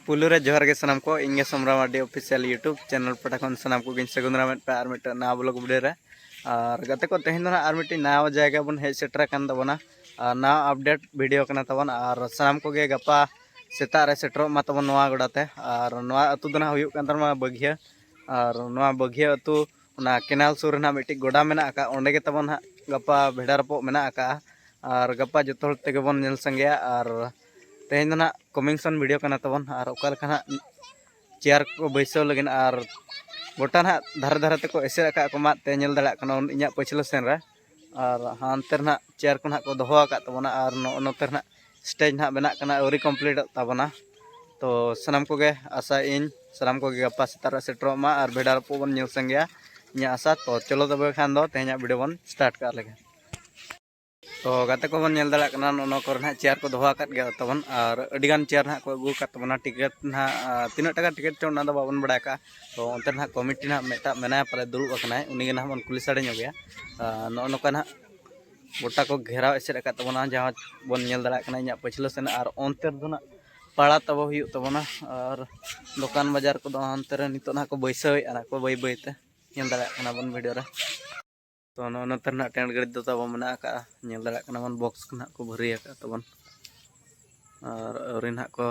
पुलुरे जोहार के सामान को इंगे समरा मार्डी ऑफिशियल यूट्यूब चैनल पटा खन सामान को गिन सगुंदरा में पे आर मिट नया ब्लॉग वीडियो रे और गते को तेहन ना आर मिट नया जगह बन हेज सेटर कान तबना नया अपडेट वीडियो कना तबन और सामान को गे गपा सेता रे सेटर मा तबन नवा गडाते और नवा अतु दना हुयुक कान तरमा बगिया और नवा बगिया अतु ना केनाल सुर ना मिट्टी गोडा मेना का ओंडे के तबन गपा भेड़ारपो मेना का और गपा जतो हल तेगे बन नेल संगया और तेहन ना कमिंगसन वीडियो कना तबन और ओकालका चेयर को बैसव लगिन और गोटा ना धारे धारे तक एसेर का को माते नेल दाड़ा कना इᱧᱟ पछिलो सेन रे और हानते ना चेयर को ना को दोहो का तबना और नोते ना स्टेज ना बना कना औरी कंप्लीट तबना तो सनाम को गे आशा इन सनाम को गे गपा सेतार सेटरो मा और भेडार पो बन नेल संगया इᱧा आशा तो चलो तबे खान दो तेहना वीडियो बन स्टार्ट का लगे तो गाते को बन नेल दाड़ा कना नो कर ना चेयर को दोहो का गे तबन और अडिगान चेयर ना को अगु का तबना टिकट ना तीना टाका टिकट चो ना दो बाबन बड़ा का तो अंतर ना कमिटी ना मेटा मेना परे दुड़ुब अकनाय उनी गे ना बन पुलिस आड़े नो गया नो का ना गोटा को घेराव एसेर का तबना जहां बन नेल दाड़ा कना इᱧा पछिलो सेन और अंतर दो ना पाड़ा तब हुयु तबना और दुकान बाजार को अंतर नितो ना को बैसवे ना को बै बैते नेल दाड़ा कना बन वीडियो रे तो नोतर ना टेंट गाड़ी दो तब मना का नेल दाड़ा कना बन बॉक्स ना को भरिया का तबन और औरी ना को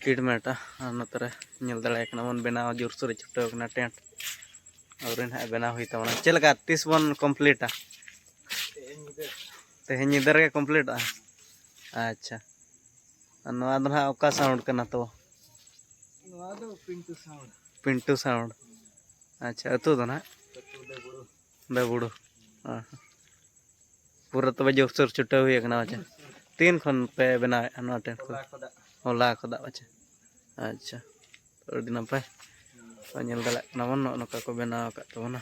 ट्रीटमेंट नोतरे नेल दाड़ा कना बन बनाव जोरसोर छुटाव कना टेंट औरी ना बनाव हुई तबना चलका 30 बन कंप्लीट तेहन निदर के कंप्लीट अच्छा नवा दो ना ओका साउंड कना तो नवा दो पिंटू साउंड अच्छा अतु दो ना बुड़ो पूरा तब जोरसोर छुटाव हुई कना अच्छा तीन खन पे बनावे ना टेंट को होला खोदा अच्छा अच्छा अड़ी नपाय नेल दाड़ा कना बन नोका को बनाव का तबना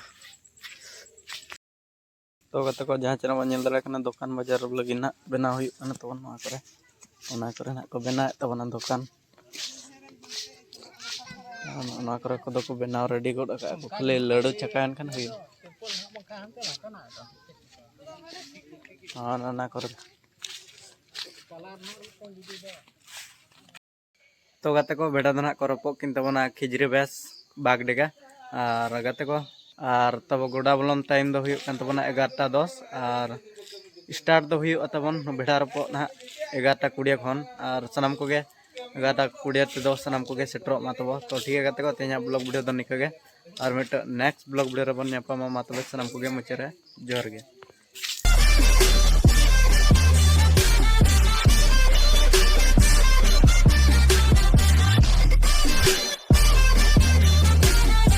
तो गते को जहां चरा नेल दाड़ा कना दुकान बाजार लगी ना बनाव हुई कना तबन ना करे ना को बनाए तबना दुकान ना करे को दो को बनाव रेडी गोड का को खाली लड्डू चकान कन हुई हां ना करे तो गते को बेटा दना को रपो किन तबना खिजरी बेस बाग डेगा और गते को और तब गोडा बोलन टाइम दो हुई कान तबना 11:10 और स्टार्ट दो हुई तबन भेड़ा रपो ना 11:20 खन और सनाम को गे 11:20 ते 10 सनाम को गे सेटरो मा तब तो ठीक है गते को तेना ब्लॉग वीडियो दो निका गे और मिट नेक्स्ट ब्लॉग वीडियो रे बन न्यापा मा तब सनाम को गे मुचरे जोहर गे।